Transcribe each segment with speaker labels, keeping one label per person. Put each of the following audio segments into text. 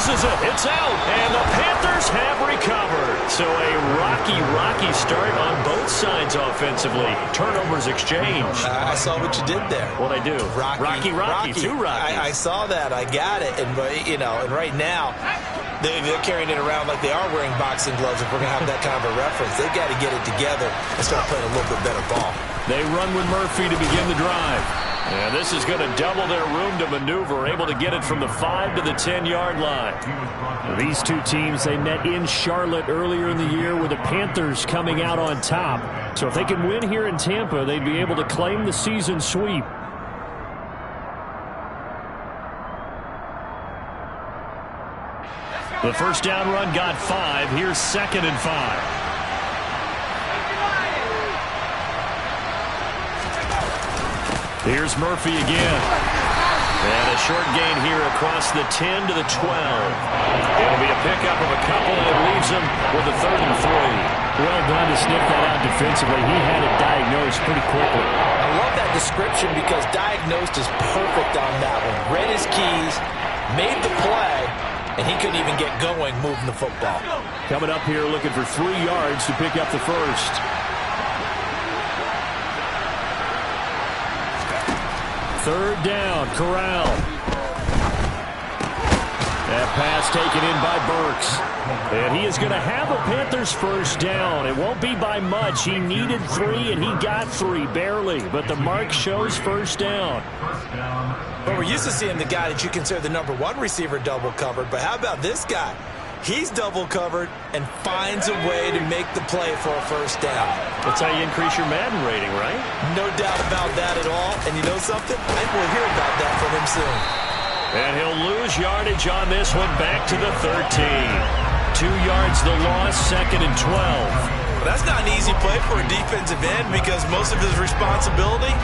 Speaker 1: loses it. It's out. And the Panthers have recovered. So a rocky start on both sides offensively. Turnovers exchanged.
Speaker 2: I saw what you did there.
Speaker 1: What'd I do? Rocky. Two Rockies.
Speaker 2: I saw that. I got it. And, you know, and right now, they're carrying it around like they are wearing boxing gloves. If we're going to have that kind of a reference, they've got to get it together and start playing a little bit better ball. They
Speaker 1: run with Murphy to begin the drive. And this is going to double their room to maneuver, able to get it from the 5 to the 10-yard line. These two teams, they met in Charlotte earlier in the year with the Panthers coming out on top. So if they can win here in Tampa, they'd be able to claim the season sweep. The first down run got 5. Here's 2nd and 5. Here's Murphy again. And a short gain here across the 10 to the 12. It'll be a pickup of a couple, and it leaves him with a 3rd and 3. Well done to sniff that out defensively. He had it diagnosed pretty quickly.
Speaker 2: I love that description because diagnosed is perfect on that one. Read his keys, made the play, and he couldn't even get going moving the football.
Speaker 1: Coming up here looking for 3 yards to pick up the first. Third down, Corral. That pass taken in by Bucs. And he is going to have a Panthers first down. It won't be by much. He needed 3, and he got 3, barely. But the mark shows first down.
Speaker 2: Well, we're used to seeing the guy that you consider the number 1 receiver double covered. But how about this guy? He's double covered and finds a way to make the play for a first down.
Speaker 1: That's how you increase your Madden rating, right?
Speaker 2: No doubt about that at all. And you know something? I think we'll hear about that from him soon.
Speaker 1: And he'll lose yardage on this one, back to the 13. 2 yards the loss, 2nd and 12.
Speaker 2: That's not an easy play for a defensive end because most of his responsibility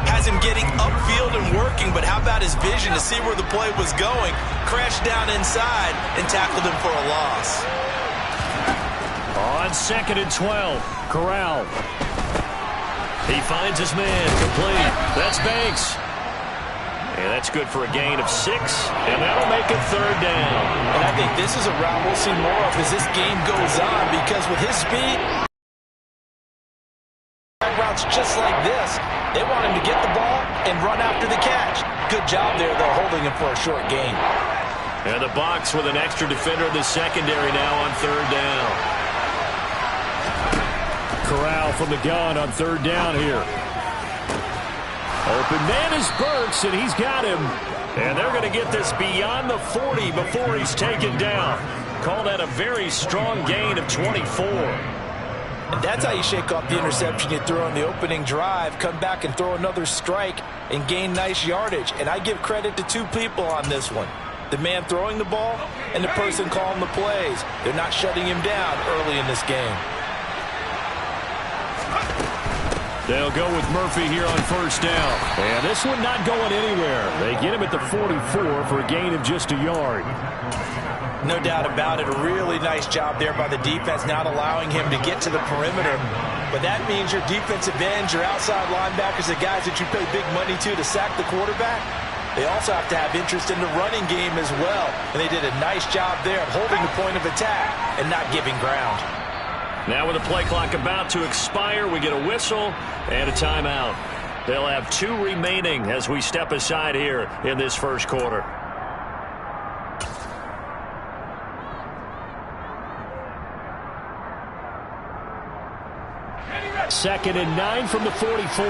Speaker 2: has him getting upfield and working, but how about his vision to see where the play was going, crashed down inside, and tackled him for a loss.
Speaker 1: On 2nd and 12, Corral. He finds his man, complete. That's Banks. And that's good for a gain of 6, and that'll make it 3rd down.
Speaker 2: And I think this is a route we'll see more of as this game goes on because with his speed, routes just like this, they want him to get the ball and run after the catch. Good job there, though, holding him for a short gain.
Speaker 1: And the Bucs with an extra defender in the secondary now on 3rd down. Corral from the gun on 3rd down here. Open man is Bucs, and he's got him. And they're going to get this beyond the 40 before he's taken down. Call that a very strong gain of 24.
Speaker 2: And that's how you shake off the interception you threw on the opening drive, come back and throw another strike and gain nice yardage. And I give credit to 2 people on this one. The man throwing the ball and the person calling the plays. They're not shutting him down early in this game.
Speaker 1: They'll go with Murphy here on first down. And this one not going anywhere. They get him at the 44 for a gain of just a yard.
Speaker 2: No doubt about it. A really nice job there by the defense, not allowing him to get to the perimeter. But that means your defensive ends, your outside linebackers, the guys that you pay big money to sack the quarterback, they also have to have interest in the running game as well. And they did a nice job there of holding the point of attack and not giving ground.
Speaker 1: Now with the play clock about to expire, we get a whistle and a timeout. They'll have 2 remaining as we step aside here in this first quarter. Second and 9 from the 44.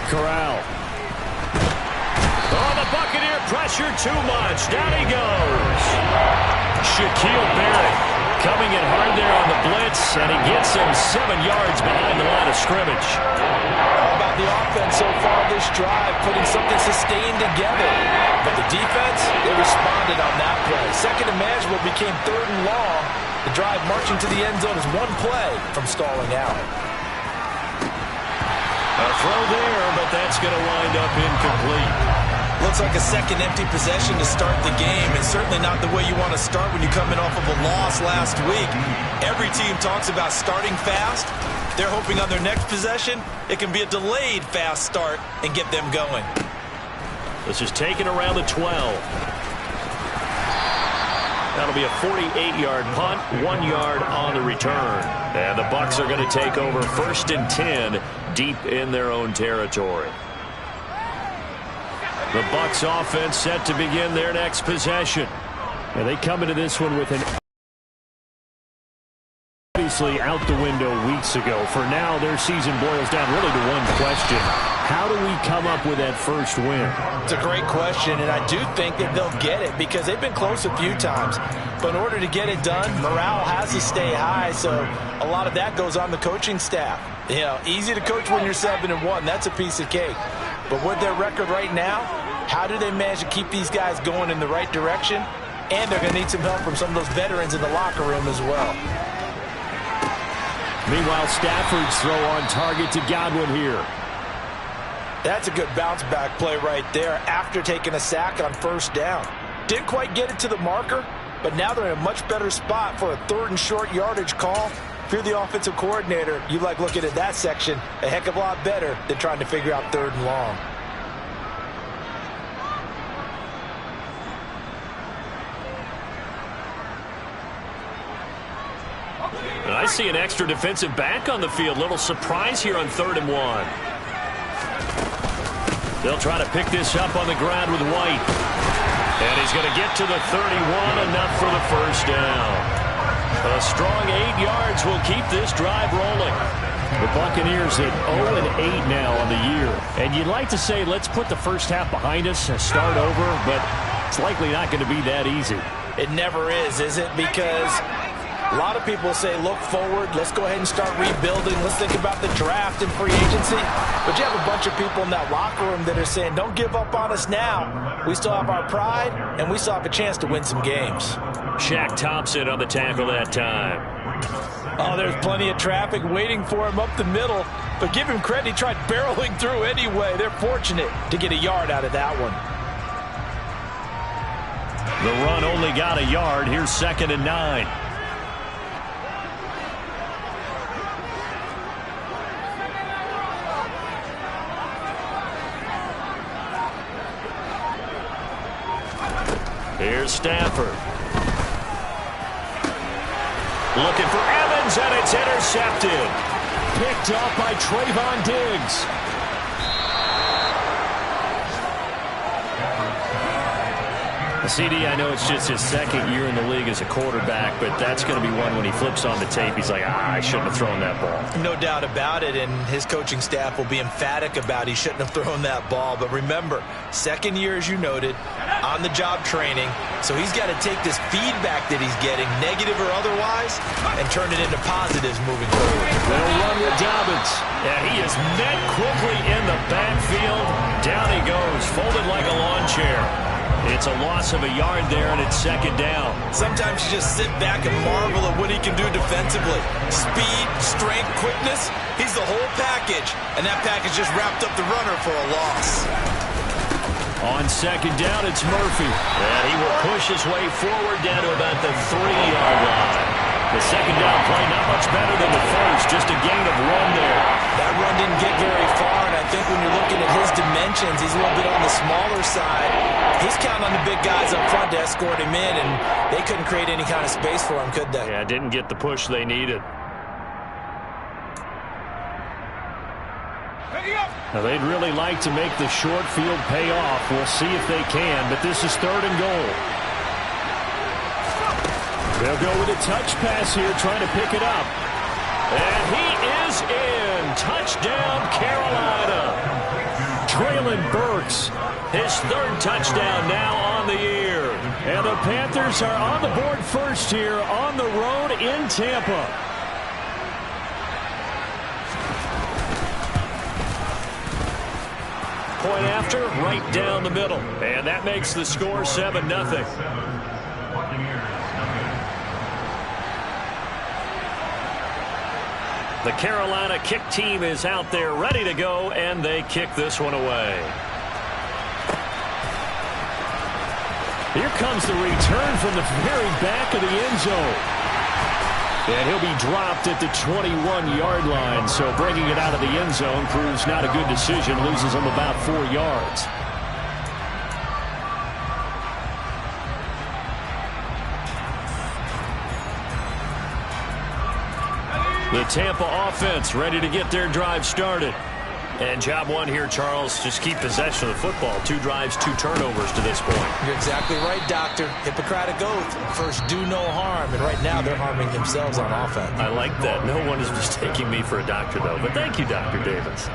Speaker 1: Corral. Oh, the Buccaneer pressure too much. Down he goes. Shaquille Barrett coming in hard there on the blitz, and he gets him 7 yards behind the line of scrimmage.
Speaker 2: How about the offense so far this drive, putting something sustained together? But the defense, they responded on that play. Second and manageable became 3rd and long. The drive marching to the end zone is 1 play from stalling out.
Speaker 1: A throw there, but that's going to wind up incomplete.
Speaker 2: Looks like a second empty possession to start the game, and certainly not the way you want to start when you're coming off of a loss last week. Every team talks about starting fast. They're hoping on their next possession, it can be a delayed fast start and get them going.
Speaker 1: This is taken around the 12. That'll be a 48-yard punt, 1 yard on the return. And the Bucs are going to take over 1st and 10 deep in their own territory. The Bucs offense set to begin their next possession. And they come into this one with an obviously out the window weeks ago. For now, their season boils down really to one question. How do we come up with that first win?
Speaker 2: It's a great question, and I do think that they'll get it because they've been close a few times. But in order to get it done, morale has to stay high, so a lot of that goes on the coaching staff. You know, easy to coach when you're 7-1. That's a piece of cake. But with their record right now, how do they manage to keep these guys going in the right direction? And they're going to need some help from some of those veterans in the locker room as well.
Speaker 1: Meanwhile, Stafford's throw on target to Godwin here.
Speaker 2: That's a good bounce-back play right there after taking a sack on 1st down. Didn't quite get it to the marker, but now they're in a much better spot for a 3rd and short yardage call. If you're the offensive coordinator, you like looking at that section a heck of a lot better than trying to figure out 3rd and long.
Speaker 1: And I see an extra defensive back on the field. Little surprise here on 3rd and 1. They'll try to pick this up on the ground with White. And he's going to get to the 31, enough for the 1st down. A strong 8 yards will keep this drive rolling. The Buccaneers at 0-8 now on the year. And you'd like to say, let's put the first half behind us and start over, but it's likely not going to be that easy.
Speaker 2: It never is it? Because a lot of people say, look forward, let's go ahead and start rebuilding, let's think about the draft and free agency. But you have a bunch of people in that locker room that are saying, don't give up on us now. We still have our pride, and we still have a chance to win some games.
Speaker 1: Shaq Thompson on the tackle that time.
Speaker 2: Oh, there's plenty of traffic waiting for him up the middle. But give him credit, he tried barreling through anyway. They're fortunate to get a yard out of that one.
Speaker 1: The run only got a yard. Here's 2nd and 9. Here's Stafford. Looking for Evans, and it's intercepted. Picked up by Trayvon Diggs. CD, I know it's just his 2nd year in the league as a quarterback, but that's going to be one when he flips on the tape. He's like, I shouldn't have thrown that ball.
Speaker 2: No doubt about it, and his coaching staff will be emphatic about he shouldn't have thrown that ball. But remember, 2nd year, as you noted, on-the-job training. So he's got to take this feedback that he's getting, negative or otherwise, and turn it into positives moving forward.
Speaker 1: They'll run with Dobbins. And he is met quickly in the backfield. Down he goes, folded like a lawn chair. It's a loss of a yard there, and it's 2nd down.
Speaker 2: Sometimes you just sit back and marvel at what he can do defensively. Speed, strength, quickness, he's the whole package. And that package just wrapped up the runner for a loss.
Speaker 1: On 2nd down, it's Murphy. And he will push his way forward down to about the 3-yard line. The 2nd down play not much better than the first, just a gain of 1 there.
Speaker 2: That run didn't get very far, and I think when you're looking at his dimensions, he's a little bit on the smaller side. He's counting on the big guys up front to escort him in, and they couldn't create any kind of space for him, could they?
Speaker 1: Yeah, didn't get the push they needed. Now, they'd really like to make the short field pay off. We'll see if they can, but this is 3rd and goal. They'll go with a touch pass here, trying to pick it up. And he is in. Touchdown, Carolina. Traylon Burks, his 3rd touchdown now on the year. And the Panthers are on the board first here on the road in Tampa. Point after, right down the middle. And that makes the score 7-0. The Carolina kick team is out there ready to go, and they kick this one away. Here comes the return from the very back of the end zone. And he'll be dropped at the 21-yard line, so bringing it out of the end zone proves not a good decision, loses him about 4 yards. The Tampa offense ready to get their drive started. And job one here, Charles, just keep possession of the football. 2 drives, 2 turnovers to this point.
Speaker 2: You're exactly right, Doctor. Hippocratic oath. First, do no harm. And right now, they're harming themselves on offense.
Speaker 1: I like that. No one is mistaking me for a doctor, though. But thank you, Dr. Davis.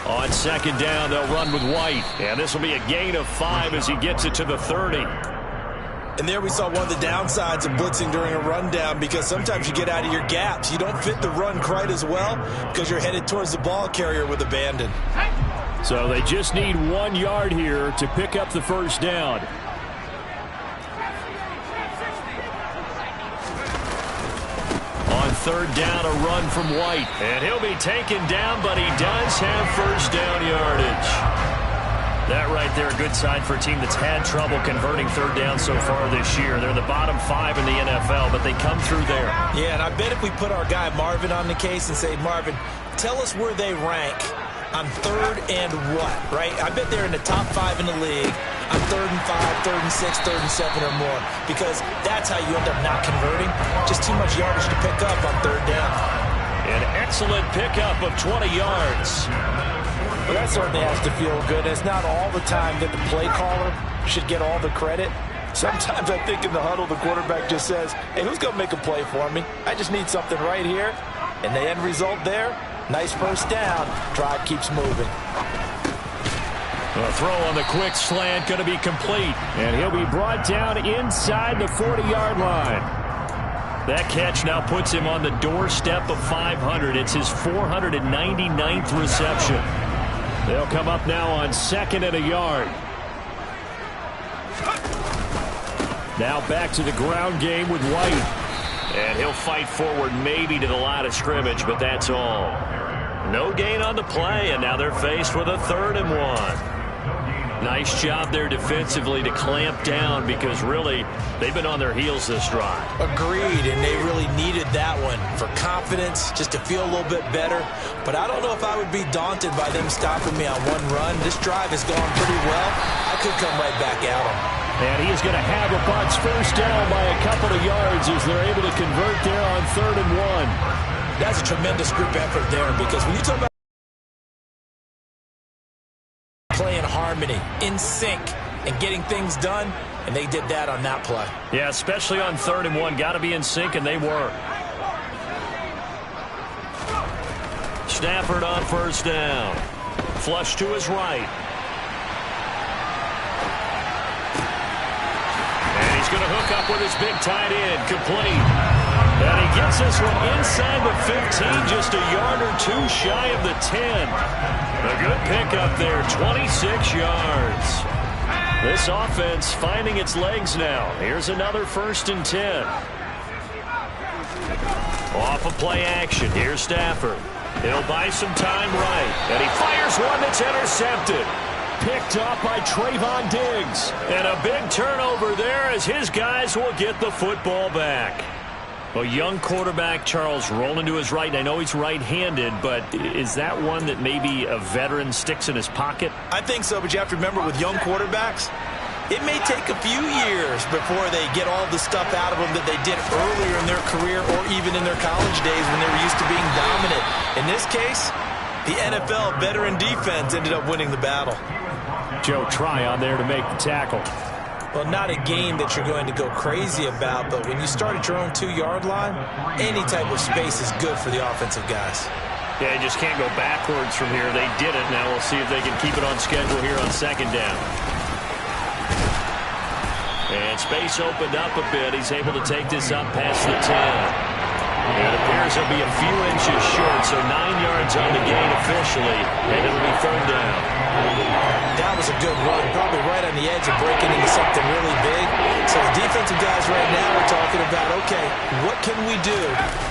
Speaker 1: On second down, they'll run with White. And this will be a gain of 5 as he gets it to the 30.
Speaker 2: And there we saw one of the downsides of blitzing during a rundown, because sometimes you get out of your gaps. You don't fit the run quite as well because you're headed towards the ball carrier with abandon.
Speaker 1: So they just need 1 yard here to pick up the first down. On third down, a run from White. And he'll be taken down, but he does have first down yardage. That right there, a good sign for a team that's had trouble converting third down so far this year. They're the bottom 5 in the NFL, but they come through there.
Speaker 2: Yeah, and I bet if we put our guy Marvin on the case and say, Marvin, tell us where they rank on third and what, right? I bet they're in the top 5 in the league on 3rd and 5, 3rd and 6, 3rd and 7 or more, because that's how you end up not converting. Just too much yardage to pick up on third down.
Speaker 1: An excellent pickup of 20 yards.
Speaker 2: Well, that certainly has to feel good. It's not all the time that the play caller should get all the credit. Sometimes I think in the huddle, the quarterback just says, hey, who's going to make a play for me? I just need something right here. And the end result there, nice first down. Drive keeps moving.
Speaker 1: The throw on the quick slant going to be complete. And he'll be brought down inside the 40-yard line. That catch now puts him on the doorstep of 500. It's his 499th reception. They'll come up now on 2nd and a yard. Now back to the ground game with White. And he'll fight forward maybe to the line of scrimmage, but that's all. No gain on the play, and now they're faced with a 3rd and 1. Nice job there defensively to clamp down, because really they've been on their heels this drive.
Speaker 2: Agreed, and they really needed that one for confidence, just to feel a little bit better. But I don't know if I would be daunted by them stopping me on one run. This drive has gone pretty well. I could come right back at them.
Speaker 1: And he is going to have a Bucs first down by a couple of yards as they're able to convert there on 3rd and 1.
Speaker 2: That's a tremendous group effort there, because when you talk about play in harmony, in sync, and getting things done, and they did that on that play.
Speaker 1: Yeah, especially on 3rd and 1. Got to be in sync, and they were. Stafford on first down. Flush to his right. And he's going to hook up with his big tight end. Complete. And he gets this one inside the 15, just a yard or 2 shy of the 10. A good pickup there, 26 yards. This offense finding its legs now. Here's another 1st and 10. Off of play action, here's Stafford. He'll buy some time right. And he fires one that's intercepted. Picked up by Trayvon Diggs. And a big turnover there as his guys will get the football back. A young quarterback, Charles, rolling to his right. I know he's right-handed, but is that one that maybe a veteran sticks in his pocket?
Speaker 2: I think so, but you have to remember with young quarterbacks, it may take a few years before they get all the stuff out of them that they did earlier in their career or even in their college days when they were used to being dominant. In this case, the NFL veteran defense ended up winning the battle.
Speaker 1: Joe Tryon there to make the tackle.
Speaker 2: Well, not a game that you're going to go crazy about, but when you start at your own 2-yard line, any type of space is good for the offensive guys.
Speaker 1: Yeah, you just can't go backwards from here. They did it. Now we'll see if they can keep it on schedule here on 2nd down. And space opened up a bit. He's able to take this up past the 10. It appears he'll be a few inches short, so 9 yards on the gain officially, and it'll be 3rd down.
Speaker 2: That was a good run, probably right on the edge of breaking into something really big. So the defensive guys right now are talking about, okay, what can we do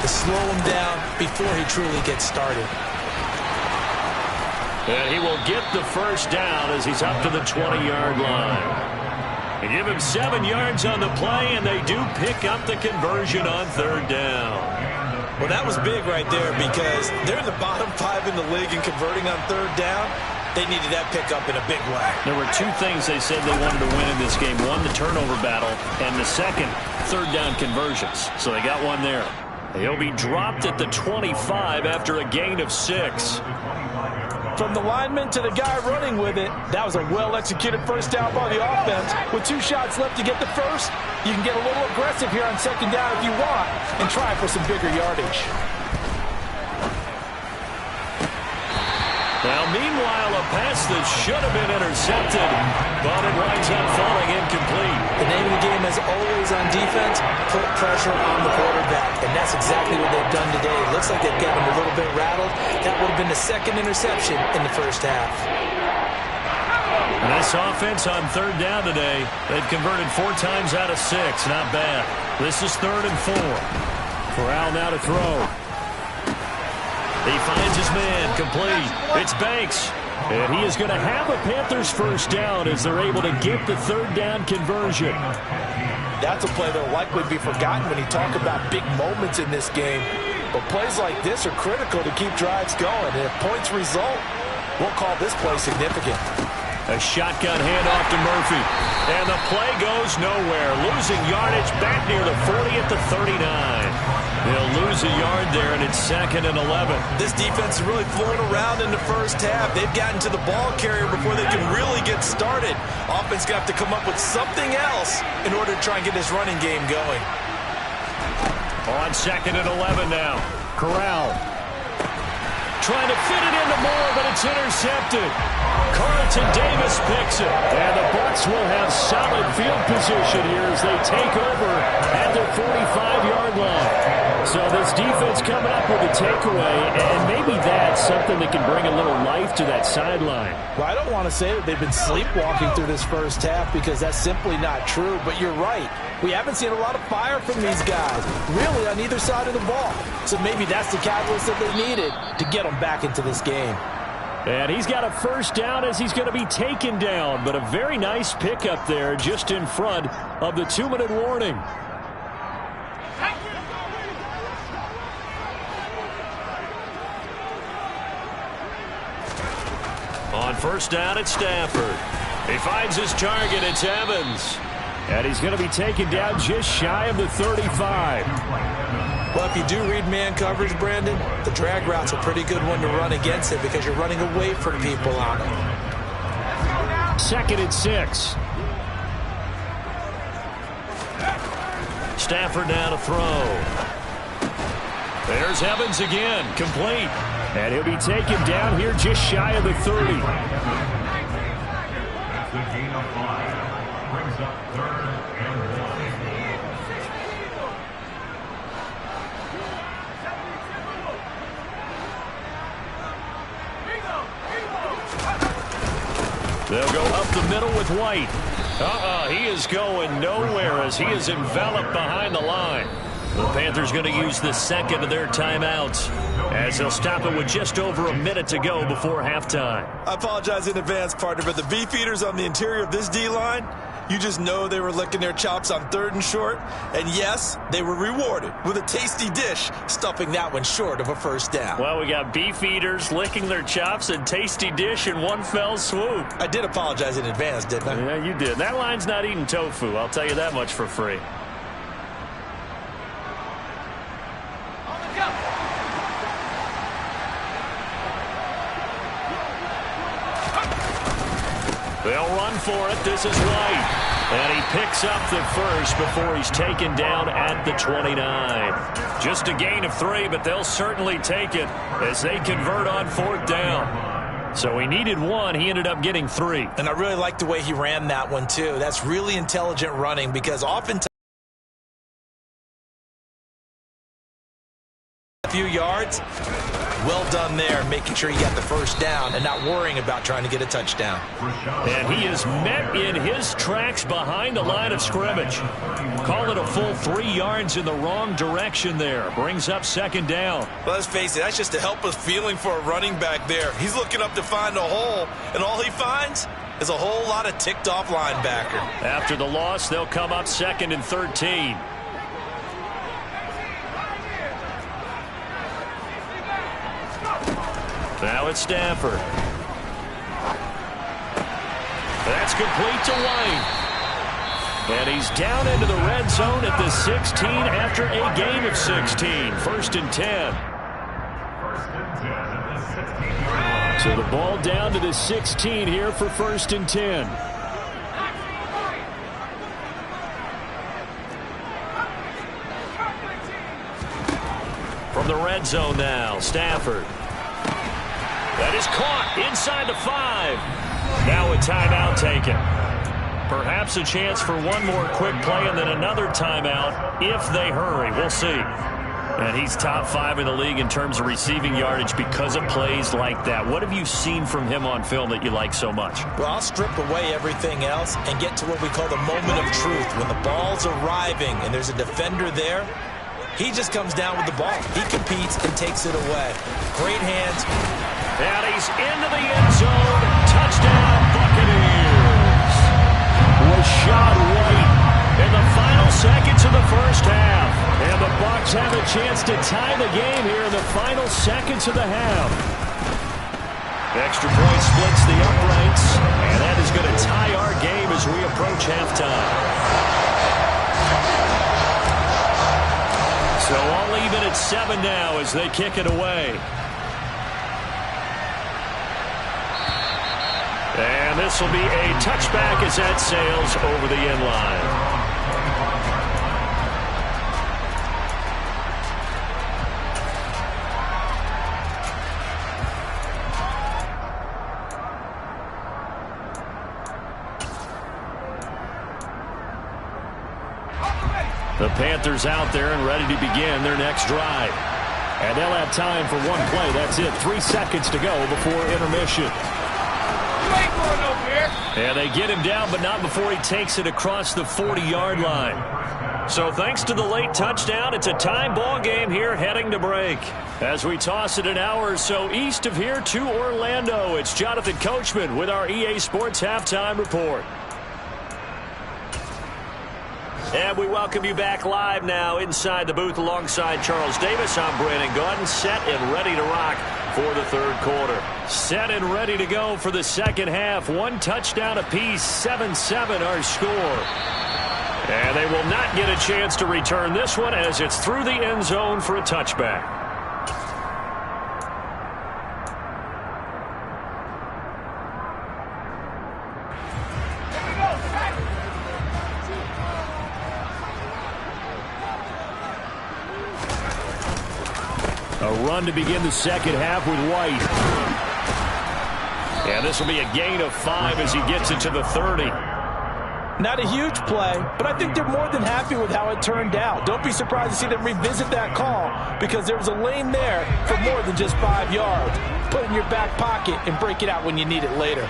Speaker 2: to slow him down before he truly gets started?
Speaker 1: And he will get the first down as he's up to the 20-yard line. They give him 7 yards on the play, and they do pick up the conversion on 3rd down.
Speaker 2: Well, that was big right there because they're in the bottom 5 in the league in converting on 3rd down. They needed that pickup in a big way. There
Speaker 1: were 2 things they said they wanted to win in this game. One, the turnover battle, and the second, 3rd down conversions. So they got one there. He'll be dropped at the 25 after a gain of 6.
Speaker 2: From the lineman to the guy running with it, that was a well-executed first down by the offense. With 2 shots left to get the first, you can get a little aggressive here on 2nd down if you want and try for some bigger yardage.
Speaker 1: Now, meanwhile, a pass that should have been intercepted, but it winds up falling incomplete.
Speaker 2: The name of the game, as always on defense, put pressure on the quarterback, and that's exactly what they've done today. It looks like they've got him a little bit rattled. That would have been the 2nd interception in the first half.
Speaker 1: This offense on 3rd down today, they've converted 4 times out of 6. Not bad. This is 3rd and 4. Corral now to throw. He finds his man, complete. It's Banks. And he is going to have a Panthers first down as they're able to get the 3rd down conversion.
Speaker 2: That's a play that will likely be forgotten when you talk about big moments in this game. But plays like this are critical to keep drives going. And if points result, we'll call this play significant.
Speaker 1: A shotgun handoff to Murphy. And the play goes nowhere. Losing yardage back near the 40 at the 39. They'll lose a yard there, and it's 2nd and 11.
Speaker 2: This defense is really flowing around in the first half. They've gotten to the ball carrier before they can really get started. Offense got to come up with something else in order to try and get this running game going.
Speaker 1: On 2nd and 11 now. Corral trying to fit it into Moore, but it's intercepted. Carlton Davis picks it. And the Bucs will have solid field position here as they take over at their 45-yard line. So this defense coming up with a takeaway, and maybe that's something that can bring a little life to that sideline.
Speaker 2: Well, I don't want to say that they've been sleepwalking through this first half because that's simply not true, but you're right. We haven't seen a lot of fire from these guys, really on either side of the ball. So maybe that's the catalyst that they needed to get them back into this game.
Speaker 1: And he's got a first down as he's going to be taken down, but a very nice pickup there just in front of the 2-minute warning. On first down, it's Stafford. He finds his target. It's Evans. And he's going to be taken down just shy of the 35.
Speaker 2: Well, if you do read man coverage, Brandon, the drag route's a pretty good one to run against it because you're running away from people on it.
Speaker 1: 2nd and 6. Stafford now to throw. There's Evans again, complete. And he'll be taken down here just shy of the 30.
Speaker 3: That's a gain of 5. Brings up 3rd and
Speaker 1: 1. They'll go up the middle with White. He is going nowhere as he is enveloped behind the line. The Panthers going to use the 2nd of their timeouts as they'll stop it with just over a minute to go before halftime.
Speaker 2: I apologize in advance, partner, but the beefeaters on the interior of this D-line, you just know they were licking their chops on 3rd and short. And yes, they were rewarded with a tasty dish, stuffing that one short of a first down.
Speaker 1: Well, we got beefeaters licking their chops and tasty dish in one fell swoop.
Speaker 2: I did apologize in advance, didn't I?
Speaker 1: Yeah, you did. That line's not eating tofu. I'll tell you that much for free. They'll run for it. This is White. And he picks up the first before he's taken down at the 29. Just a gain of 3, but they'll certainly take it as they convert on 4th down. So he needed 1. He ended up getting 3.
Speaker 2: And I really like the way he ran that one, too. That's really intelligent running because oftentimes few yards. Well done there, making sure he got the first down and not worrying about trying to get a touchdown.
Speaker 1: And he is met in his tracks behind the line of scrimmage. Call it a full 3 yards in the wrong direction there. Brings up second down.
Speaker 2: Well, let's face it, that's just a helpless feeling for a running back there. He's looking up to find a hole, and all he finds is a whole lot of ticked-off linebacker.
Speaker 1: After the loss, they'll come up 2nd and 13. Now it's Stafford. That's complete to White. And he's down into the red zone at the 16 after a gain of 16. 1st and 10. So the ball down to the 16 here for 1st and 10. From the red zone now, Stafford. That is caught inside the 5. Now a timeout taken. Perhaps a chance for one more quick play and then another timeout if they hurry. We'll see. And he's top 5 in the league in terms of receiving yardage because of plays like that. What have you seen from him on film that you like so much?
Speaker 2: Well, I'll strip away everything else and get to what we call the moment of truth. When the ball's arriving and there's a defender there, he just comes down with the ball. He competes and takes it away. Great hands.
Speaker 1: And he's into the end zone. Touchdown, Buccaneers. Rashad White in the final seconds of the first half. And the Bucs have a chance to tie the game here in the final seconds of the half. Extra point splits the uprights. And that is going to tie our game as we approach halftime. So all even at 7 now as they kick it away. And this will be a touchback as that sails over the end line. The Panthers out there and ready to begin their next drive. And they'll have time for one play. That's it. 3 seconds to go before intermission. And they get him down, but not before he takes it across the 40-yard line. So thanks to the late touchdown, it's a time ball game here heading to break. As we toss it an hour or so east of here to Orlando, it's Jonathan Coachman with our EA Sports Halftime Report. And we welcome you back live now inside the booth alongside Charles Davis. I'm Brandon Gaudin, set and ready to rock for the third quarter. Set and ready to go for the second half. 1 touchdown apiece, 7-7 our score. And they will not get a chance to return this one as it's through the end zone for a touchback. A run to begin the second half with White. And this will be a gain of 5 as he gets it to the 30.
Speaker 2: Not a huge play, but I think they're more than happy with how it turned out. Don't be surprised to see them revisit that call because there was a lane there for more than just 5 yards. Put it in your back pocket and break it out when you need it later.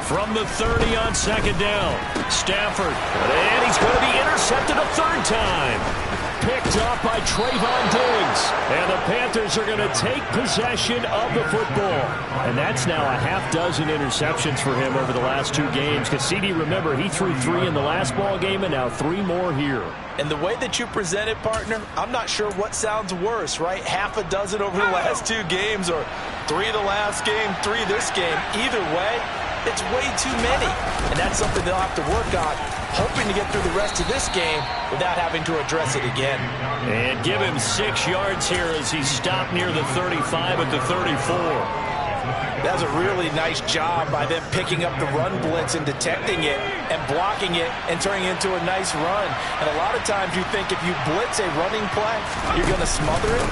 Speaker 1: From the 30 on second down, Stafford, and he's going to be intercepted a 3rd time. Picked off by Trayvon Diggs, and the Panthers are going to take possession of the football. And that's now a half-dozen interceptions for him over the last 2 games. Because CD, remember, he threw 3 in the last ball game and now 3 more here.
Speaker 2: And the way that you present it, partner, I'm not sure what sounds worse, right? Half a dozen over the last 2 games or 3 the last game, 3 this game. Either way, it's way too many, and that's something they'll have to work on, hoping to get through the rest of this game without having to address it again.
Speaker 1: And give him 6 yards here as he stopped near the 35 at the 34.
Speaker 2: That was a really nice job by them picking up the run blitz and detecting it and blocking it and turning it into a nice run. And a lot of times you think if you blitz a running play, you're going to smother it.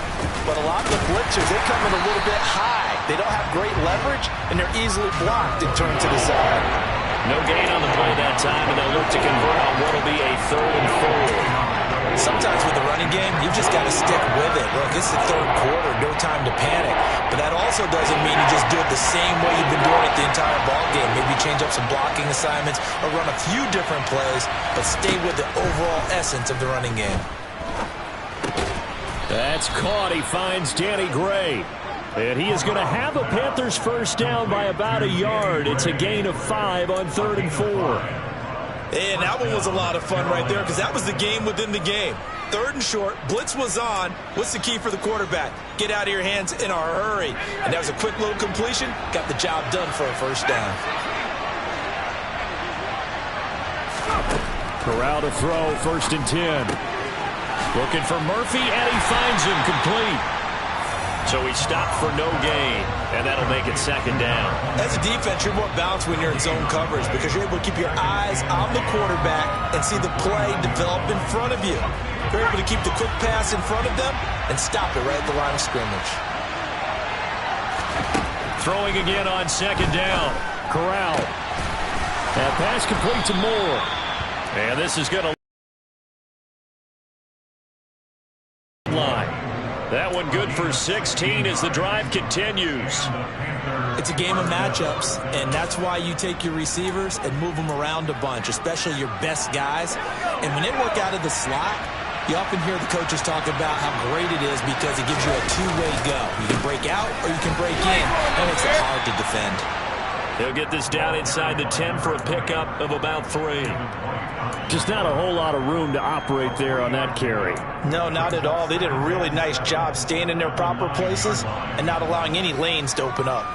Speaker 2: But a lot of the blitzers, they come in a little bit high. They don't have great leverage, and they're easily blocked and turned to the side.
Speaker 1: No gain on the play that time, and they'll look to convert
Speaker 2: on what will be a 3rd and 4. Sometimes with the running game, you've just got to stick with it. Look, it's the 3rd quarter, no time to panic. But that also doesn't mean you just do it the same way you've been doing it the entire ball game. Maybe change up some blocking assignments or run a few different plays, but stay with the overall essence of the running game.
Speaker 1: That's caught. He finds Danny Gray. And he is going to have a Panthers first down by about a yard. It's a gain of 5 on 3rd and 4.
Speaker 2: And that one was a lot of fun right there because that was the game within the game. 3rd and short, blitz was on. What's the key for the quarterback? Get out of your hands in a hurry. And that was a quick little completion. Got the job done for a first down.
Speaker 1: Corral to throw, 1st and 10. Looking for Murphy, and he finds him complete. So he stopped for no gain, and that'll make it 2nd down.
Speaker 2: As a defense, you're more balanced when you're in zone coverage because you're able to keep your eyes on the quarterback and see the play develop in front of you. You're able to keep the quick pass in front of them and stop it right at the line of scrimmage.
Speaker 1: Throwing again on 2nd down. Corral. That pass complete to Moore. And this is going to line. That one good for 16 as the drive continues.
Speaker 2: It's a game of matchups, and that's why you take your receivers and move them around a bunch, especially your best guys. And when they work out of the slot, you often hear the coaches talk about how great it is because it gives you a two-way go. You can break out or you can break in. That makes it hard to defend.
Speaker 1: He'll get this down inside the 10 for a pickup of about 3. Just not a whole lot of room to operate there on that carry.
Speaker 2: No, not at all. They did a really nice job staying in their proper places and not allowing any lanes to open up.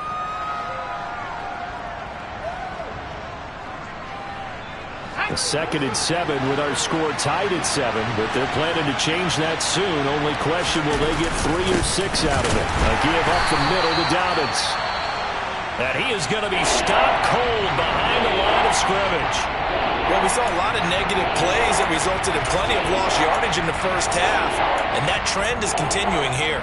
Speaker 1: The 2nd and 7 with our score tied at 7, but they're planning to change that soon. Only question, will they get 3 or 6 out of it? A give up the middle to Dobbins. And he is going to be stopped cold behind the line of scrimmage.
Speaker 2: Well, we saw a lot of negative plays that resulted in plenty of lost yardage in the first half, and that trend is continuing here.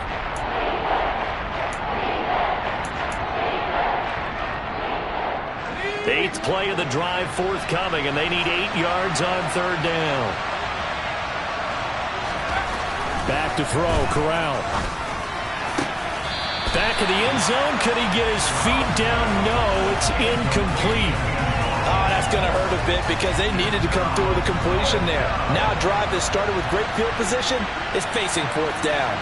Speaker 1: The 8th play of the drive forthcoming, and they need 8 yards on 3rd down. Back to throw, Corral. Back of the end zone. Could he get his feet down? No, it's incomplete.
Speaker 2: Oh, that's going to hurt a bit because they needed to come through with a completion there. Now a drive that started with great field position is facing 4th down.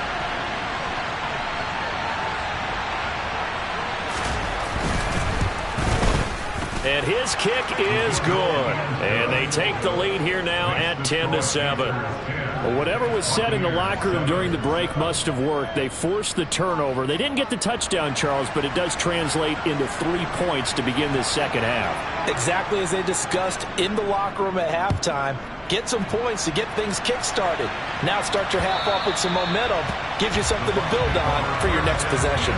Speaker 1: And his kick is good. And they take the lead here now at 10-7. Well, whatever was said in the locker room during the break must have worked. They forced the turnover. They didn't get the touchdown, Charles, but it does translate into 3 points to begin this second half.
Speaker 2: Exactly as they discussed in the locker room at halftime. Get some points to get things kick-started. Now start your half off with some momentum. Gives you something to build on for your next possession.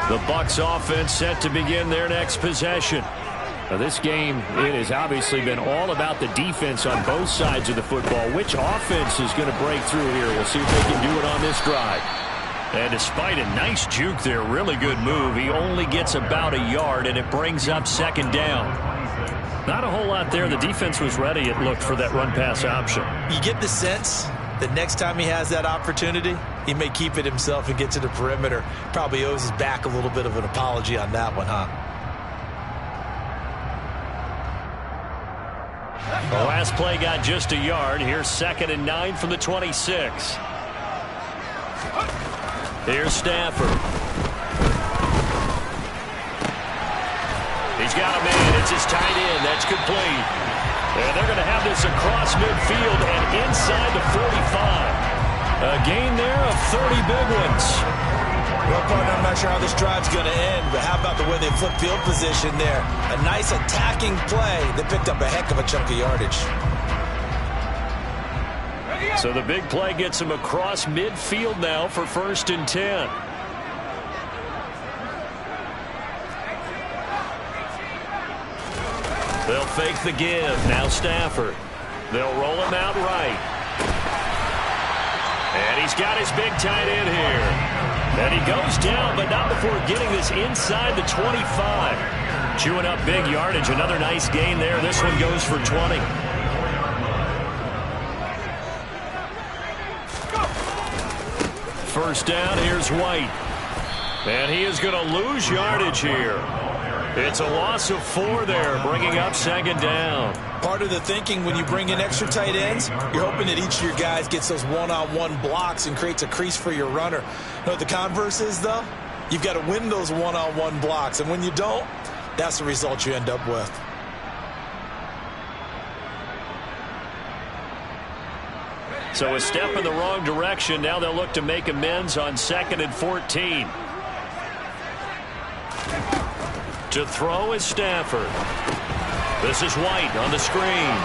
Speaker 1: The Bucs offense set to begin their next possession. Now, this game, it has obviously been all about the defense on both sides of the football. Which offense is going to break through here? We'll see if they can do it on this drive. And despite a nice juke there, really good move, he only gets about a yard, and it brings up 2nd down. Not a whole lot there. The defense was ready, it looked, for that run-pass option.
Speaker 2: You get the sense that next time he has that opportunity, he may keep it himself and get to the perimeter. Probably owes his back a little bit of an apology on that one, huh?
Speaker 1: The last play got just a yard. Here's 2nd and 9 from the 26. Here's Stafford. He's got him in. It's his tight end. That's complete. And they're going to have this across midfield and inside the 45. A gain there of 30 big ones.
Speaker 2: Well, partner, I'm not sure how this drive's going to end, but how about the way they flip field position there? A nice attacking play that picked up a heck of a chunk of yardage.
Speaker 1: So the big play gets him across midfield now for 1st and 10. They'll fake the give. Now Stafford. They'll roll him out right. And he's got his big tight end here. And he goes down, but not before getting this inside the 25. Chewing up big yardage. Another nice gain there. This one goes for 20. First down, here's White. And he is going to lose yardage here. It's a loss of 4 there, bringing up second down.
Speaker 2: Part of the thinking when you bring in extra tight ends, you're hoping that each of your guys gets those one-on-one blocks and creates a crease for your runner. You know what the converse is, though? You've got to win those one-on-one blocks, and when you don't, that's the result you end up with.
Speaker 1: So a step in the wrong direction. Now they'll look to make amends on 2nd and 14. To throw is Stafford. This is White on the screen.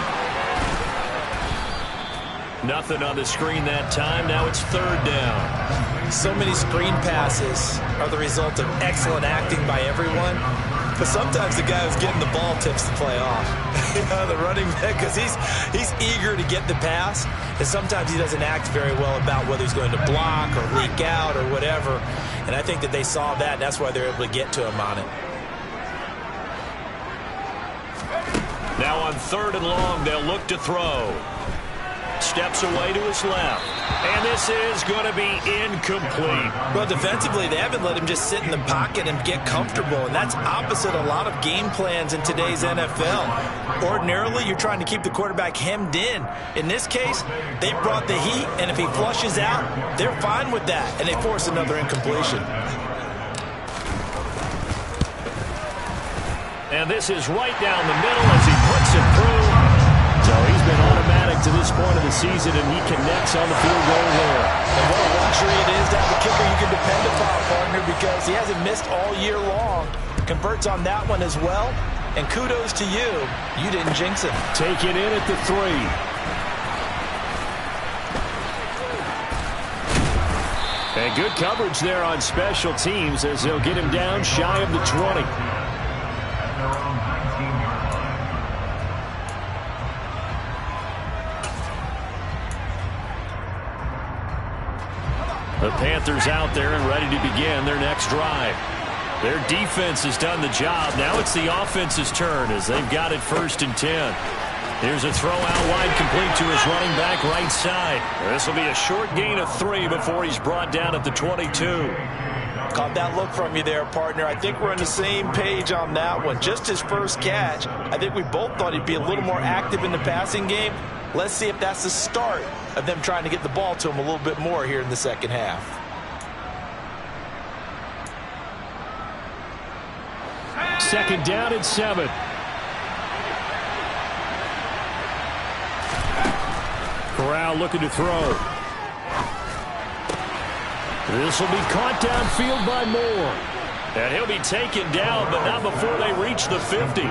Speaker 1: Nothing on the screen that time. Now it's 3rd down.
Speaker 2: So many screen passes are the result of excellent acting by everyone. But sometimes the guy who's getting the ball tips the play off. The running back, because he's eager to get the pass. And sometimes he doesn't act very well about whether he's going to block or leak out or whatever. And I think that they saw that, and that's why they're able to get to him on it.
Speaker 1: Now on 3rd and long, they'll look to throw. Steps away to his left. And this is going to be incomplete.
Speaker 2: Well, defensively, they haven't let him just sit in the pocket and get comfortable, and that's opposite a lot of game plans in today's NFL. Ordinarily, you're trying to keep the quarterback hemmed in. In this case, they brought the heat, and if he flushes out, they're fine with that, and they force another incompletion.
Speaker 1: And this is right down the middle as he puts it through. So he's been automatic to this point of the season, and he connects on the field goal there.
Speaker 2: And what a luxury it is to have a kicker you can depend upon, partner, because he hasn't missed all year long. Converts on that one as well. And kudos to you. You didn't jinx him.
Speaker 1: Take it in at the 3. And good coverage there on special teams as they'll get him down shy of the 20. The Panthers out there and ready to begin their next drive. Their defense has done the job. Now it's the offense's turn as they've got it 1st and 10. Here's a throw out wide, complete to his running back right side. This will be a short gain of 3 before he's brought down at the 22.
Speaker 2: Caught that look from you there, partner. I think we're on the same page on that one. Just his first catch. I think we both thought he'd be a little more active in the passing game. Let's see if that's the start of them trying to get the ball to him a little bit more here in the second half.
Speaker 1: Second down and 7. Corral looking to throw. This will be caught downfield by Moore. And he'll be taken down, but not before they reach the 50.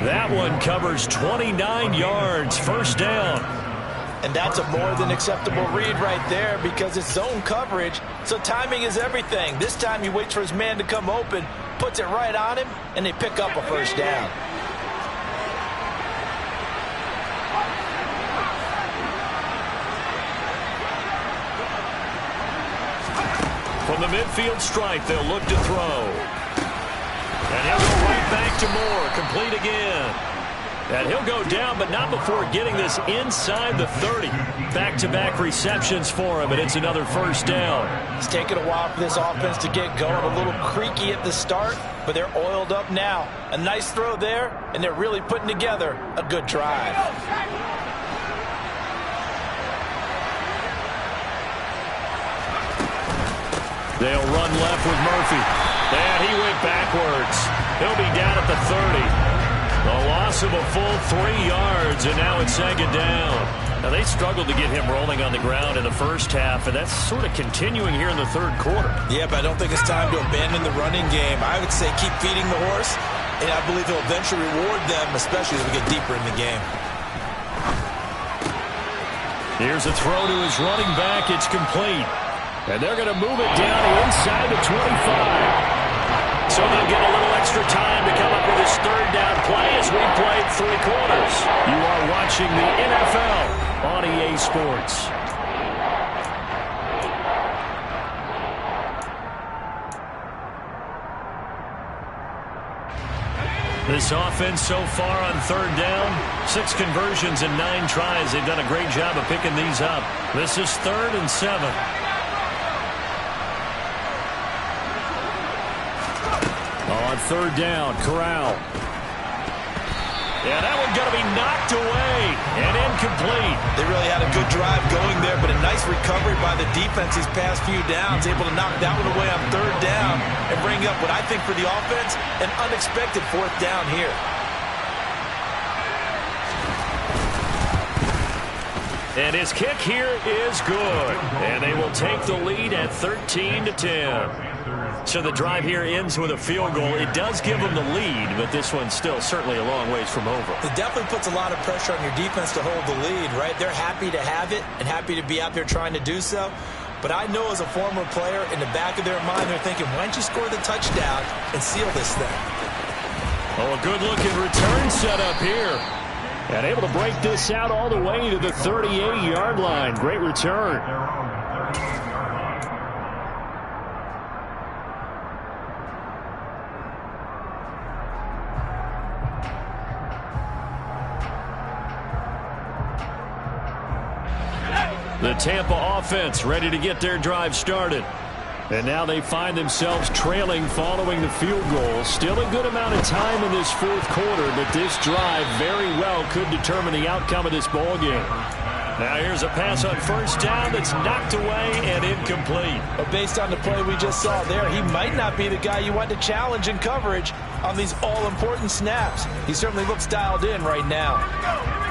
Speaker 1: That one covers 29 yards. First down.
Speaker 2: And that's a more than acceptable read right there because it's zone coverage, so timing is everything. This time he waits for his man to come open, puts it right on him, and they pick up a first down.
Speaker 1: From the midfield stripe, they'll look to throw. And he'll go right back to Moore, complete again. And he'll go down, but not before getting this inside the 30. Back-to-back receptions for him, and it's another first down.
Speaker 2: It's taken a while for this offense to get going. A little creaky at the start, but they're oiled up now. A nice throw there, and they're really putting together a good drive.
Speaker 1: They'll run left with Murphy. And he went backwards. He'll be down at the 30. A loss of a full 3 yards, and now it's second down. Now, they struggled to get him rolling on the ground in the first half, and that's sort of continuing here in the third quarter.
Speaker 2: Yeah, but I don't think it's time to abandon the running game. I would say keep feeding the horse, and I believe he'll eventually reward them, especially as we get deeper in the game.
Speaker 1: Here's a throw to his running back. It's complete. And they're going to move it down inside the 25. So they'll get a little extra time to come up with his third down play as we play watching the NFL on EA Sports. This offense so far on third down, 6 conversions and 9 tries. They've done a great job of picking these up. This is 3rd and 7. On third down, Corral. Yeah, that one's going to be knocked away and incomplete.
Speaker 2: They really had a good drive going there, but a nice recovery by the defense these past few downs, able to knock that one away on third down and bring up what I think for the offense, an unexpected 4th down here.
Speaker 1: And his kick here is good. And they will take the lead at 13-10. So the drive here ends with a field goal. It does give them the lead, but this one's still certainly a long ways from over.
Speaker 2: It definitely puts a lot of pressure on your defense to hold the lead, right? They're happy to have it and happy to be out there trying to do so. But I know as a former player, in the back of their mind, they're thinking, why don't you score the touchdown and seal this thing?
Speaker 1: Oh, a good-looking return set up here. And able to break this out all the way to the 38-yard line. Great return. The Tampa offense ready to get their drive started. And now they find themselves trailing following the field goal. Still a good amount of time in this 4th quarter, but this drive very well could determine the outcome of this ball game. Now here's a pass on first down that's knocked away and incomplete.
Speaker 2: But based on the play we just saw there, he might not be the guy you want to challenge in coverage on these all-important snaps. He certainly looks dialed in right now.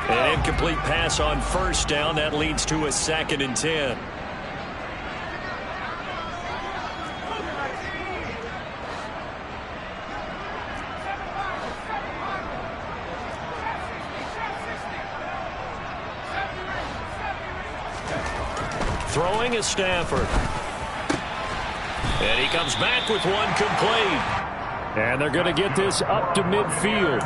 Speaker 1: An incomplete pass on first down. That leads to a 2nd and 10. Throwing is Stafford. And he comes back with one complete. And they're going to get this up to midfield.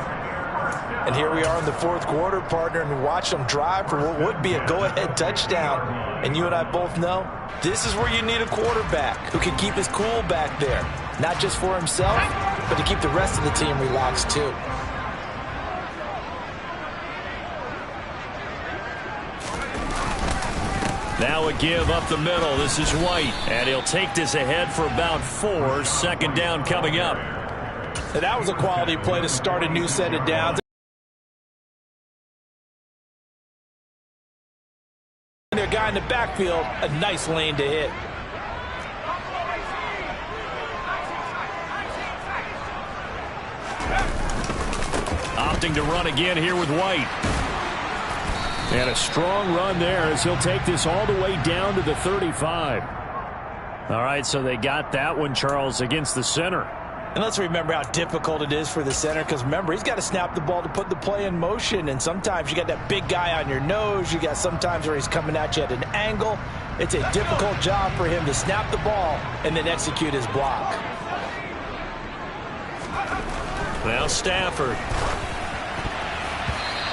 Speaker 2: And here we are in the 4th quarter, partner, and we watch them drive for what would be a go-ahead touchdown. And you and I both know this is where you need a quarterback who can keep his cool back there. Not just for himself, but to keep the rest of the team relaxed too.
Speaker 1: Now a give up the middle. This is White. And he'll take this ahead for about 4. 2nd down coming up.
Speaker 2: And that was a quality play to start a new set of downs. Their guy in the backfield, a nice lane to hit.
Speaker 1: Opting to run again here with White. And a strong run there as he'll take this all the way down to the 35. All right, so they got that one, Charles, against the center.
Speaker 2: And let's remember how difficult it is for the center, because remember, he's got to snap the ball to put the play in motion, and sometimes you got that big guy on your nose. You got sometimes where he's coming at you at an angle. It's a difficult job for him to snap the ball and then execute his block.
Speaker 1: Now Stafford.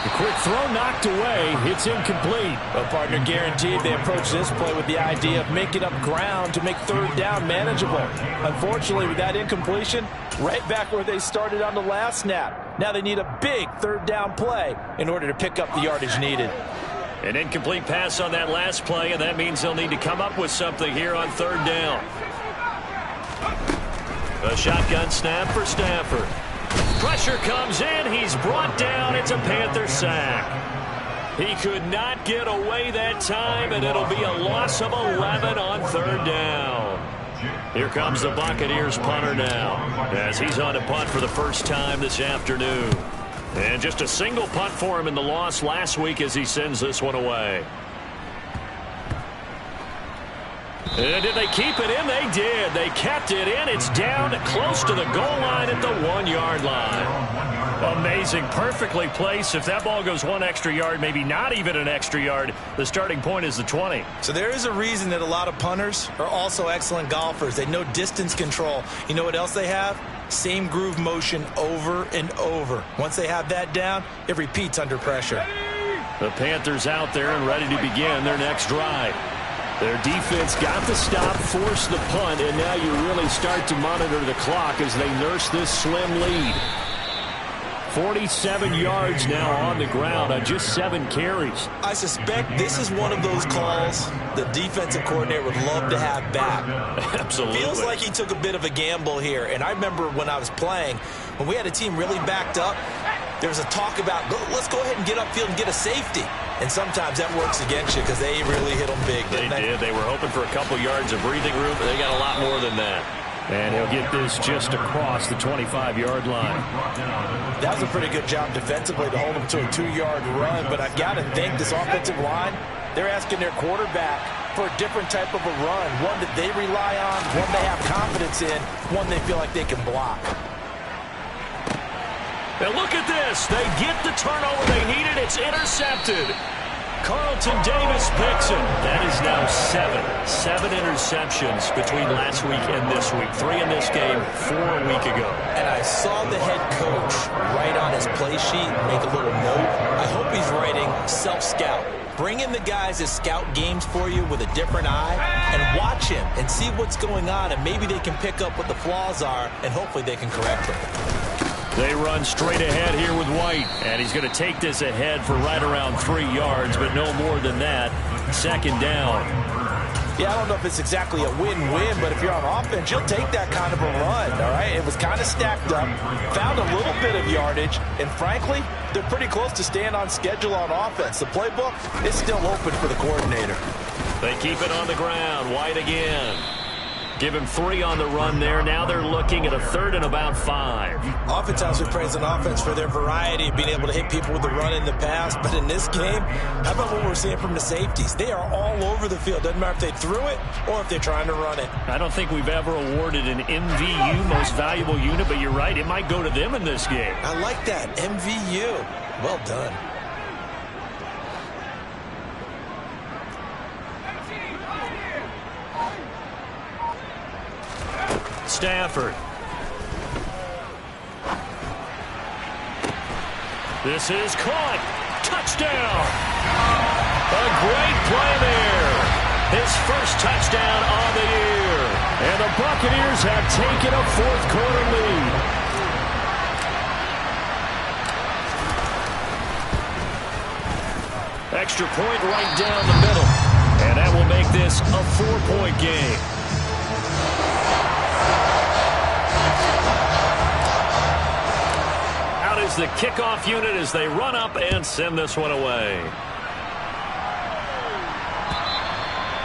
Speaker 1: The quick throw knocked away. It's incomplete.
Speaker 2: Well, partner, guaranteed they approach this play with the idea of making up ground to make third down manageable. Unfortunately, with that incompletion, right back where they started on the last snap. Now they need a big third down play in order to pick up the yardage needed.
Speaker 1: An incomplete pass on that last play, and that means they'll need to come up with something here on third down. A shotgun snap for Stafford. Pressure comes in. He's brought down. It's a Panther sack. He could not get away that time, and it'll be a loss of 11 on third down. Here comes the Buccaneers punter now, as he's on to punt for the first time this afternoon. And just a single punt for him in the loss last week as he sends this one away. And did they keep it in? They did. They kept it in. It's down close to the goal line at the 1-yard line. Amazing. Perfectly placed. If that ball goes 1 extra yard, maybe not even an extra yard, the starting point is the 20.
Speaker 2: So there is a reason that a lot of punters are also excellent golfers. They know distance control. You know what else they have? Same groove motion over and over. Once they have that down, it repeats under pressure.
Speaker 1: The Panthers out there and ready to begin their next drive. Their defense got the stop, forced the punt, and now you really start to monitor the clock as they nurse this slim lead. 47 yards now on the ground on just 7 carries.
Speaker 2: I suspect this is one of those calls the defensive coordinator would love to have back.
Speaker 1: Absolutely.
Speaker 2: Feels like he took a bit of a gamble here. And I remember when I was playing, when we had a team really backed up, there was a talk about, let's go ahead and get upfield and get a safety. And sometimes that works against you because they really hit them big.
Speaker 1: They did. They were hoping for a couple yards of breathing room, but they got a lot more than that. And he'll get this just across the 25-yard line.
Speaker 2: That was a pretty good job defensively to hold him to a 2-yard run. But I've got to think this offensive line, they're asking their quarterback for a different type of a run, one that they rely on, one they have confidence in, one they feel like they can block.
Speaker 1: And look at this. They get the turnover they needed. It's intercepted. Carlton Davis picks it. That is now 7 interceptions between last week and this week. 3 in this game, 4 a week ago.
Speaker 2: And I saw the head coach write on his play sheet, make a little note. I hope he's writing self-scout. Bring in the guys that scout games for you with a different eye and watch him and see what's going on, and maybe they can pick up what the flaws are, and hopefully they can correct them.
Speaker 1: They run straight ahead here with White, and he's going to take this ahead for right around 3 yards, but no more than that. 2nd down.
Speaker 2: Yeah, I don't know if it's exactly a win-win, but if you're on offense, you'll take that kind of a run, all right? It was kind of stacked up, found a little bit of yardage, and frankly, they're pretty close to staying on schedule on offense. The playbook is still open for the coordinator.
Speaker 1: They keep it on the ground. White again. Give him 3 on the run there. Now they're looking at a 3rd and about 5.
Speaker 2: Oftentimes we praise an offense for their variety of being able to hit people with the run in the past. But in this game, how about what we're seeing from the safeties? They are all over the field. Doesn't matter if they threw it or if they're trying to run it.
Speaker 1: I don't think we've ever awarded an MVU, most valuable unit, but you're right. It might go to them in this game.
Speaker 2: I like that. MVU. Well done.
Speaker 1: Stafford. This is caught. Touchdown. A great play there. His first touchdown on the year. And the Buccaneers have taken a 4th quarter lead. Extra point right down the middle. And that will make this a 4-point game. Is the kickoff unit as they run up and send this one away.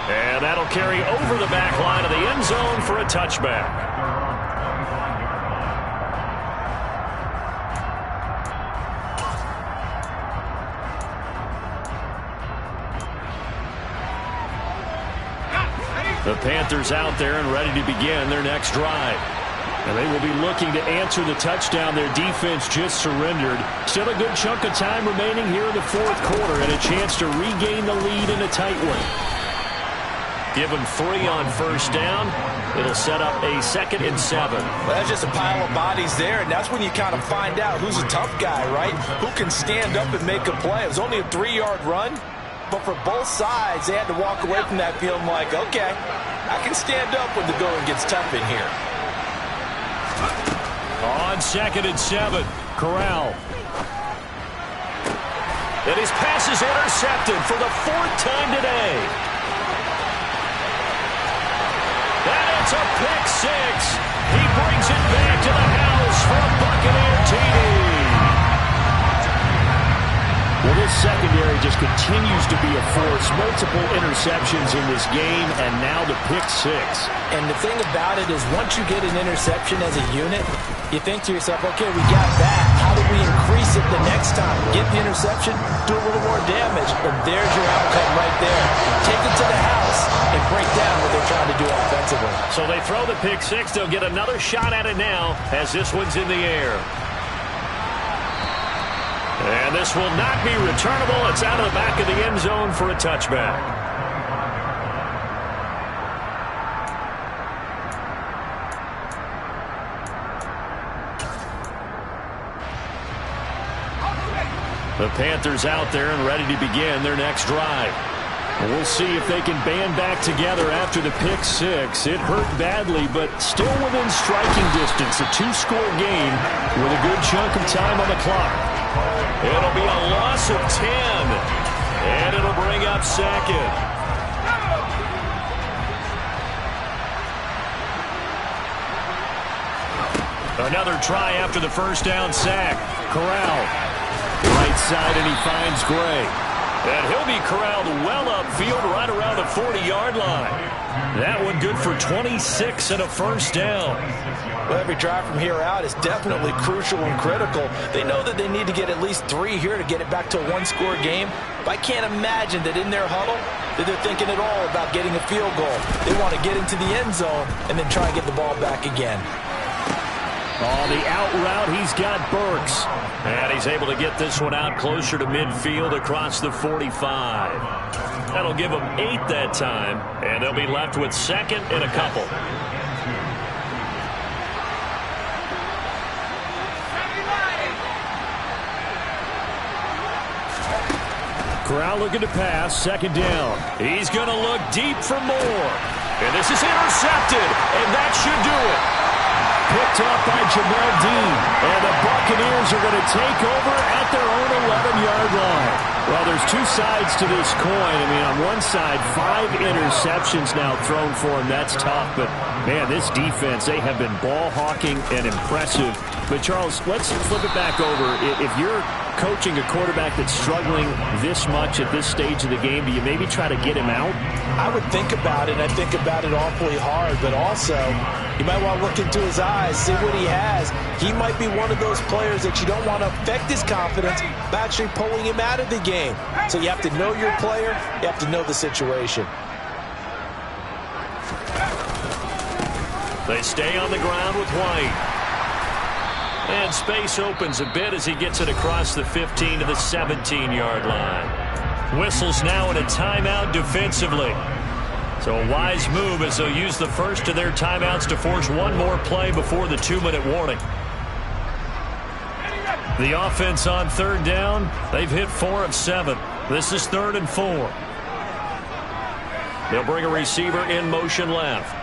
Speaker 1: And that'll carry over the back line of the end zone for a touchback. The Panthers out there and ready to begin their next drive. And they will be looking to answer the touchdown their defense just surrendered. Still a good chunk of time remaining here in the 4th quarter and a chance to regain the lead in a tight one. Give them 3 on 1st down. It'll set up a 2nd and 7.
Speaker 2: Well, that's just a pile of bodies there, and that's when you kind of find out who's a tough guy, right? Who can stand up and make a play. It was only a 3-yard run, but for both sides, they had to walk away from that feeling like, okay, I can stand up when the going gets tough in here.
Speaker 1: On 2nd and 7, Corral. And his pass is intercepted for the 4th time today. And it's a pick 6. He brings it back to the house for a Buccaneer TD. Well, this secondary just continues to be a force. Multiple interceptions in this game, and now the pick 6.
Speaker 2: And the thing about it is once you get an interception as a unit, you think to yourself, okay, we got that. How do we increase it the next time? Get the interception, do a little more damage, and there's your outcome right there. Take it to the house and break down what they're trying to do offensively.
Speaker 1: So they throw the pick 6. They'll get another shot at it now as this one's in the air. And this will not be returnable. It's out of the back of the end zone for a touchback. The Panthers out there and ready to begin their next drive. We'll see if they can band back together after the pick six. It hurt badly, but still within striking distance. A two-score game with a good chunk of time on the clock. It'll be a loss of 10, and it'll bring up second. Another try after the first down sack. Corral. Right side, and he finds Gray. And he'll be corralled well upfield right around the 40-yard line. That one good for 26 and a first down.
Speaker 2: Well, every drive from here out is definitely crucial and critical. They know that they need to get at least 3 here to get it back to a one-score game. But I can't imagine that in their huddle that they're thinking at all about getting a field goal. They want to get into the end zone and then try and get the ball back again.
Speaker 1: On the out route, he's got Bucs. And he's able to get this one out closer to midfield across the 45. That'll give them 8 that time, and they'll be left with second and a couple. Corral looking to pass, second down. He's going to look deep for more. And this is intercepted, and that should do it. Picked up by Jamel Dean, and the Buccaneers are going to take over at their own 11-yard line. Well, there's 2 sides to this coin. I mean, on one side, 5 interceptions now thrown for him. That's tough, but, man, this defense, they have been ball hawking and impressive. But, Charles, let's flip it back over. If you're coaching a quarterback that's struggling this much at this stage of the game, do you maybe try to get him out?
Speaker 2: I would think about it. I think about it awfully hard, but also you might want to look into his eyes, see what he has. He might be one of those players that you don't want to affect his confidence by actually pulling him out of the game. So you have to know your player. You have to know the situation.
Speaker 1: They stay on the ground with White. And space opens a bit as he gets it across the 15 to the 17-yard line. Whistles now in a timeout defensively. So a wise move as they'll use the first of their timeouts to force one more play before the 2-minute warning. The offense on third down, they've hit 4 of 7. This is 3rd and 4. They'll bring a receiver in motion left.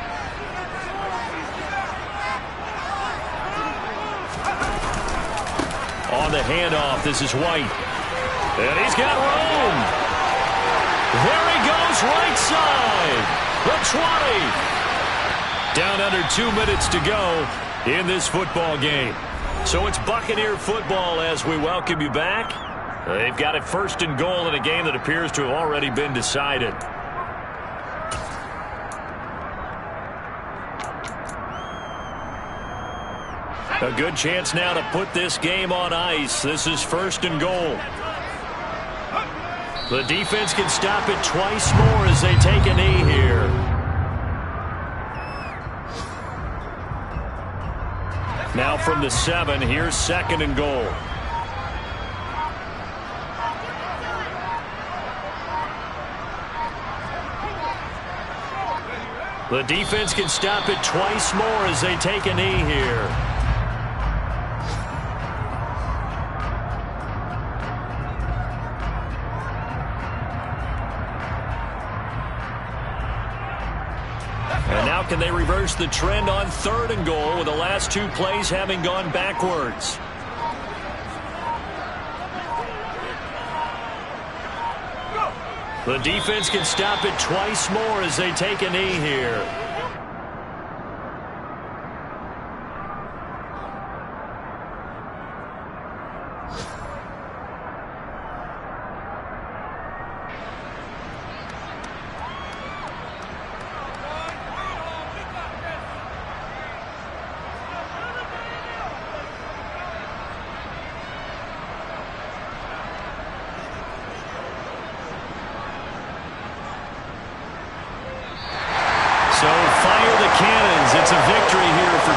Speaker 1: On the handoff, this is White. And he's got room. There he goes, right side. The 20. Down under 2 minutes to go in this football game. So it's Buccaneer football as we welcome you back. They've got it 1st and goal in a game that appears to have already been decided. A good chance now to put this game on ice. This is 1st and goal. The defense can stop it twice more as they take a knee here. Now from the 7, here's 2nd and goal. The defense can stop it twice more as they take a knee here. And now can they reverse the trend on 3rd and goal with the last 2 plays having gone backwards? The defense can stop it twice more as they take a knee here. So fire the cannons. It's a victory here for